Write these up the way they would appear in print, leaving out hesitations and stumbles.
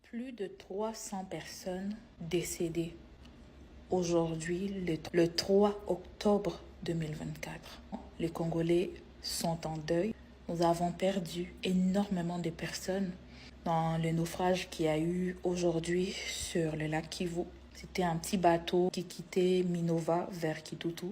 Plus de 300 personnes décédées aujourd'hui, le 3 octobre 2024. Les Congolais sont en deuil. Nous avons perdu énormément de personnes dans le naufrage qu'il y a eu aujourd'hui sur le lac Kivu. C'était un petit bateau qui quittait Minova vers Kitutu.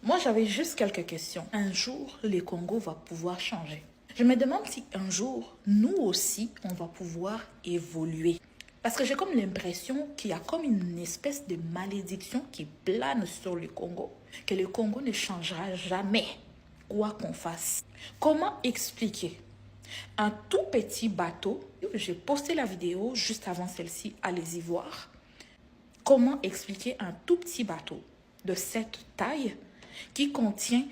Moi, j'avais juste quelques questions. Un jour, le Congo va pouvoir changer. Je me demande si un jour, nous aussi, on va pouvoir évoluer. Parce que j'ai comme l'impression qu'il y a comme une espèce de malédiction qui plane sur le Congo. Que le Congo ne changera jamais, quoi qu'on fasse. Comment expliquer un tout petit bateau? J'ai posté la vidéo juste avant celle-ci, allez-y voir. Comment expliquer un tout petit bateau de cette taille qui contient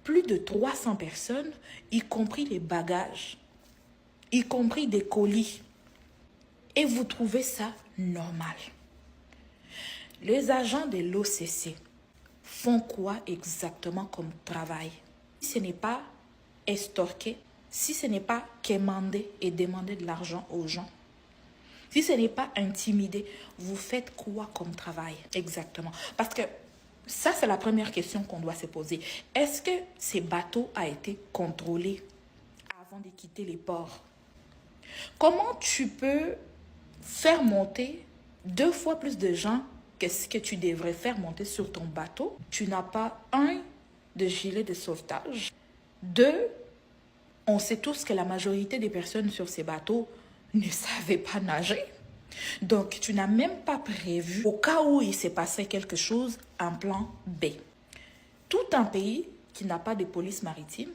plus de 300 personnes, y compris les bagages, y compris des colis. Et vous trouvez ça normal? Les agents de l'OCC font quoi exactement comme travail? Si ce n'est pas extorquer, si ce n'est pas quémander et demander de l'argent aux gens, si ce n'est pas intimider, vous faites quoi comme travail exactement? Parce que ça, c'est la première question qu'on doit se poser. Est-ce que ces bateaux ont été contrôlés avant de quitter les ports? Comment tu peux faire monter 2 fois plus de gens que ce que tu devrais faire monter sur ton bateau? Tu n'as pas de gilet de sauvetage. 2, on sait tous que la majorité des personnes sur ces bateaux ne savaient pas nager. Donc, tu n'as même pas prévu, au cas où il s'est passé quelque chose, un plan B. Tout un pays qui n'a pas de police maritime,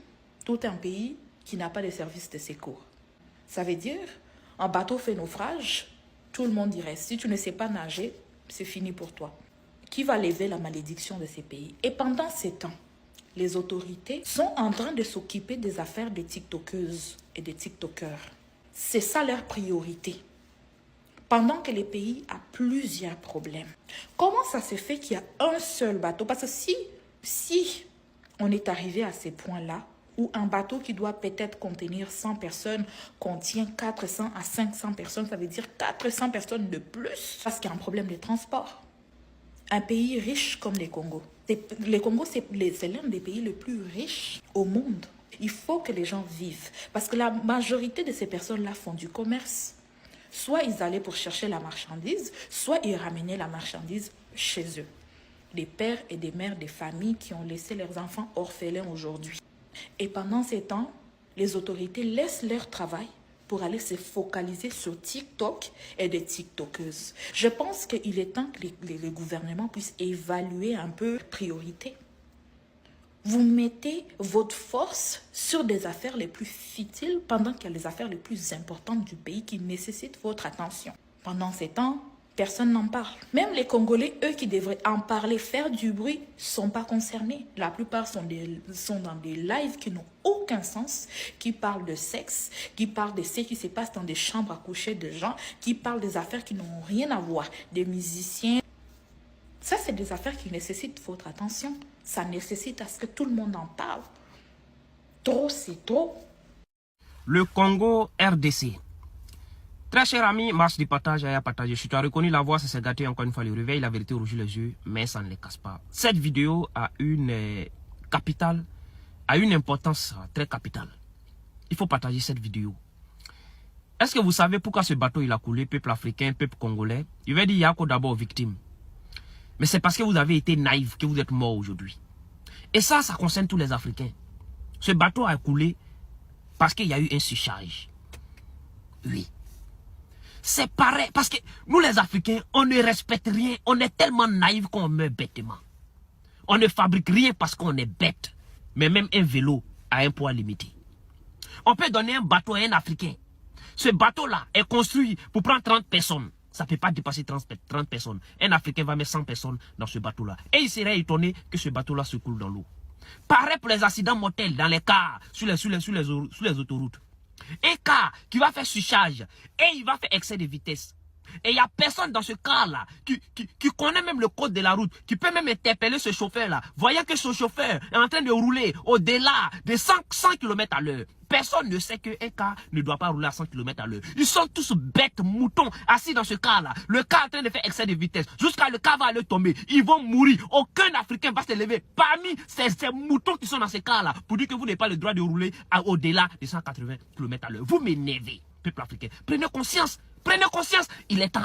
tout un pays qui n'a pas de service de secours. Ça veut dire, un bateau fait naufrage, tout le monde y reste. Si tu ne sais pas nager, c'est fini pour toi. Qui va lever la malédiction de ces pays? Et pendant ces temps, les autorités sont en train de s'occuper des affaires des TikTokeuses et des TikTokers. C'est ça leur priorité. Pendant que les pays ont plusieurs problèmes. Comment ça se fait qu'il y a un seul bateau? Parce que si on est arrivé à ces points-là, où un bateau qui doit peut-être contenir 100 personnes contient 400 à 500 personnes, ça veut dire 400 personnes de plus, parce qu'il y a un problème de transport. Un pays riche comme le Congo. Le Congo, c'est l'un des pays les plus riches au monde. Il faut que les gens vivent, parce que la majorité de ces personnes-là font du commerce. Soit ils allaient pour chercher la marchandise, soit ils ramenaient la marchandise chez eux. Des pères et des mères des familles qui ont laissé leurs enfants orphelins aujourd'hui. Et pendant ces temps, les autorités laissent leur travail pour aller se focaliser sur TikTok et des TikTokeuses. Je pense qu'il est temps que les gouvernements puissent évaluer un peu les priorités. Vous mettez votre force sur des affaires les plus futiles pendant qu'il y a les affaires les plus importantes du pays qui nécessitent votre attention. Pendant ces temps, personne n'en parle. Même les Congolais, eux qui devraient en parler, faire du bruit, ne sont pas concernés. La plupart sont dans des lives qui n'ont aucun sens, qui parlent de sexe, qui parlent de ce qui se passe dans des chambres à coucher de gens, qui parlent des affaires qui n'ont rien à voir, des musiciens. Ça, c'est des affaires qui nécessitent votre attention. Ça nécessite à ce que tout le monde en parle. Trop, c'est trop. Le Congo RDC. Très cher ami, marche du partage à partager. Si tu as reconnu la voix, ça s'est gâté encore une fois le réveil. La vérité rougit les yeux, mais ça ne les casse pas. Cette vidéo a une importance très capitale. Il faut partager cette vidéo. Est-ce que vous savez pourquoi ce bateau il a coulé, peuple africain, peuple congolais? Il va dire, il y a d'abord victimes. Mais c'est parce que vous avez été naïfs que vous êtes morts aujourd'hui. Et ça concerne tous les Africains. Ce bateau a coulé parce qu'il y a eu un surcharge. Oui. C'est pareil, parce que nous les Africains, on ne respecte rien. On est tellement naïfs qu'on meurt bêtement. On ne fabrique rien parce qu'on est bête. Mais même un vélo a un poids limité. On peut donner un bateau à un Africain. Ce bateau-là est construit pour prendre 30 personnes. Ça ne peut pas dépasser 30 personnes. Un Africain va mettre 100 personnes dans ce bateau-là. Et il serait étonné que ce bateau-là se coule dans l'eau. Pareil pour les accidents mortels dans les cars, sur les autoroutes. Un car qui va faire surcharge et il va faire excès de vitesse. Et il n'y a personne dans ce car-là qui connaît même le code de la route, qui peut même interpeller ce chauffeur-là. Voyant que ce chauffeur est en train de rouler au-delà de 100 km à l'heure. Personne ne sait qu'un car ne doit pas rouler à 100 km à l'heure. Ils sont tous bêtes, moutons, assis dans ce car-là. Le car est en train de faire excès de vitesse. Jusqu'à le car va aller tomber. Ils vont mourir. Aucun Africain va se lever parmi ces moutons qui sont dans ce car-là pour dire que vous n'avez pas le droit de rouler au-delà de 180 km à l'heure. Vous m'énervez, peuple africain. Prenez conscience. Prenez conscience, il est temps.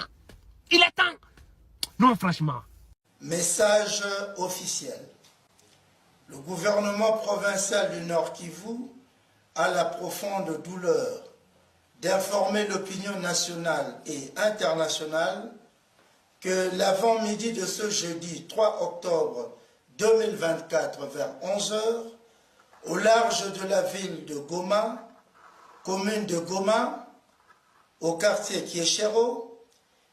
Il est temps. Non, franchement. Message officiel. Le gouvernement provincial du Nord Kivu a la profonde douleur d'informer l'opinion nationale et internationale que l'avant-midi de ce jeudi 3 octobre 2024 vers 11 h, au large de la ville de Goma, commune de Goma, au quartier Kieshero,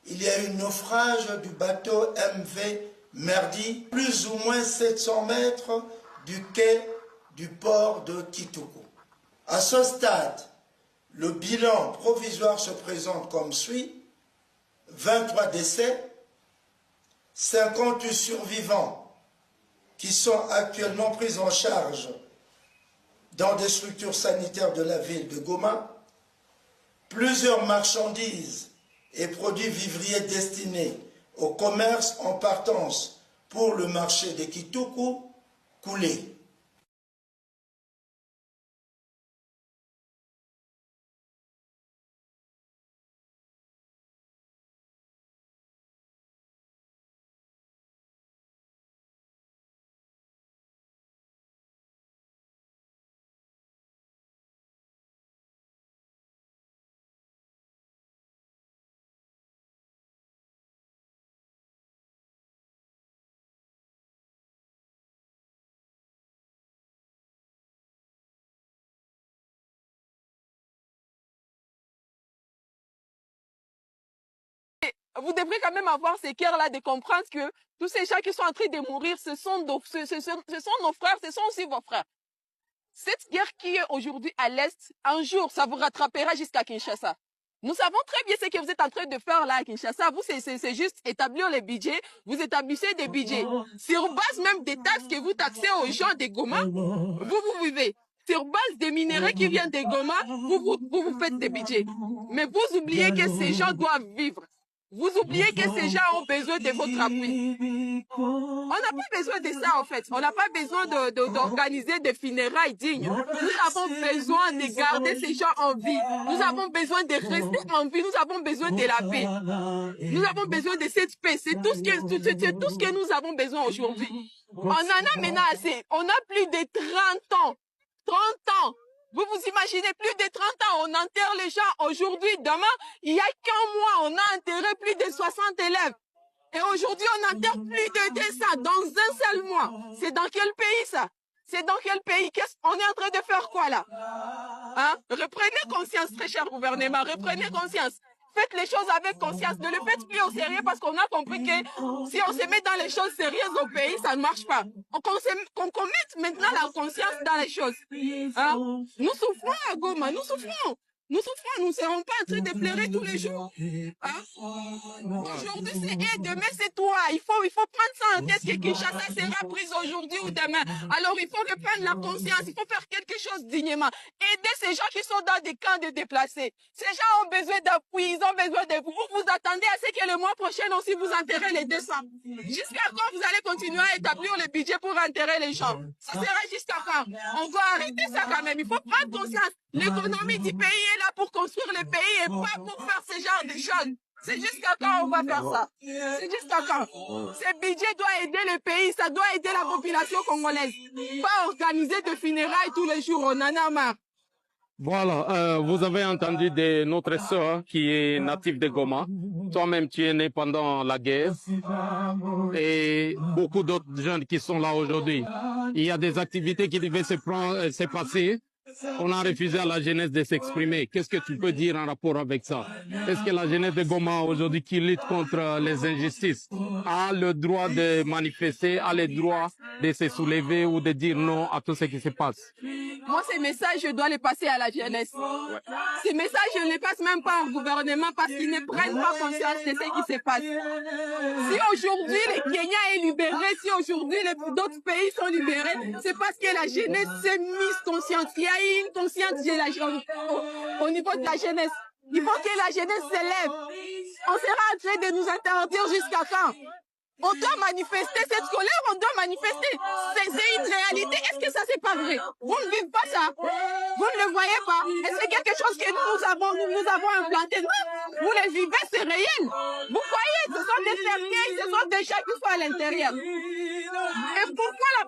il y a eu naufrage du bateau MV Merdi, plus ou moins 700 mètres du quai du port de Kituku. À ce stade, le bilan provisoire se présente comme suit: 23 décès, 58 survivants qui sont actuellement pris en charge dans des structures sanitaires de la ville de Goma, plusieurs marchandises et produits vivriers destinés au commerce en partance pour le marché de Kituku coulés. Vous devrez quand même avoir ces cœurs-là de comprendre que tous ces gens qui sont en train de mourir, ce sont nos frères, ce sont aussi vos frères. Cette guerre qui est aujourd'hui à l'Est, un jour, ça vous rattrapera jusqu'à Kinshasa. Nous savons très bien ce que vous êtes en train de faire là à Kinshasa. Vous, c'est juste établir les budgets. Vous établissez des budgets. Sur base même des taxes que vous taxez aux gens de Goma, vous vivez. Sur base des minéraux qui viennent de Goma, vous faites des budgets. Mais vous oubliez que ces gens doivent vivre. Vous oubliez que ces gens ont besoin de votre appui. On n'a pas besoin de ça, en fait. On n'a pas besoin d'organiser des funérailles dignes. Nous avons besoin de garder ces gens en vie. Nous avons besoin de rester en vie. Nous avons besoin de la paix. Nous avons besoin de cette paix. C'est tout ce que nous avons besoin aujourd'hui. On en a maintenant assez. On a plus de 30 ans. 30 ans. Vous vous imaginez, plus de 30 ans, on enterre les gens. Aujourd'hui, demain, il y a qu'un mois, on a enterré plus de 60 élèves. Et aujourd'hui, on enterre plus de 200 dans un seul mois. C'est dans quel pays ça? C'est dans quel pays? On est en train de faire quoi là? Hein? Reprenez conscience, très cher gouvernement, reprenez conscience. Faites les choses avec conscience. Ne le faites plus au sérieux parce qu'on a compris que si on se met dans les choses sérieuses au pays, ça ne marche pas. Qu'on mette maintenant la conscience dans les choses. Hein? Nous souffrons à Goma, nous souffrons. Nous souffrons, nous ne serons pas en train de pleurer tous les jours. Hein? Aujourd'hui c'est et demain c'est toi. Il faut prendre ça en tête que Kinshasa sera prise aujourd'hui ou demain. Alors il faut reprendre la conscience, il faut faire quelque chose dignement. Aider ces gens qui sont dans des camps de déplacés. Ces gens ont besoin d'appui, ils ont besoin de vous. Vous vous attendez à ce que le mois prochain aussi vous enterrez les 200. Jusqu'à quand vous allez continuer à établir le budget pour enterrer les gens? Ça sera jusqu'à quand? On doit arrêter ça quand même. Il faut prendre conscience. L'économie du pays est là pour construire le pays et pas pour faire ce genre de choses. C'est jusqu'à quand on va faire ça? C'est jusqu'à quand? Ce budget doit aider le pays, ça doit aider la population congolaise. Pas organiser de funérailles tous les jours, on en a marre. Voilà, vous avez entendu de notre sœur qui est native de Goma. Toi-même, tu es né pendant la guerre. Et beaucoup d'autres jeunes qui sont là aujourd'hui. Il y a des activités qui devaient se passer on a refusé à la jeunesse de s'exprimer. Qu'est-ce que tu peux dire en rapport avec ça? Est-ce que la jeunesse de Goma aujourd'hui qui lutte contre les injustices a le droit de manifester, a le droit de se soulever ou de dire non à tout ce qui se passe? Moi, ces messages, je dois les passer à la jeunesse. Ces messages, je ne les passe même pas au gouvernement parce qu'ils ne prennent pas conscience de ce qui se passe. Si aujourd'hui le Kenya est libéré, si aujourd'hui d'autres pays sont libérés, c'est parce que la jeunesse s'est mise consciente. Il y a eu une conscience au niveau de la jeunesse. Il faut que la jeunesse s'élève. On sera en train de nous interdire jusqu'à quand? On doit manifester cette colère, on doit manifester. C'est une réalité. Est-ce que ça, c'est pas vrai? Vous ne vivez pas ça. Vous ne le voyez pas. Est-ce que c'est quelque chose que nous avons implanté? Non. Vous le vivez, c'est réel. Vous voyez, ce sont des cercueils, ce sont des chats qui sont à l'intérieur. Et pourquoi la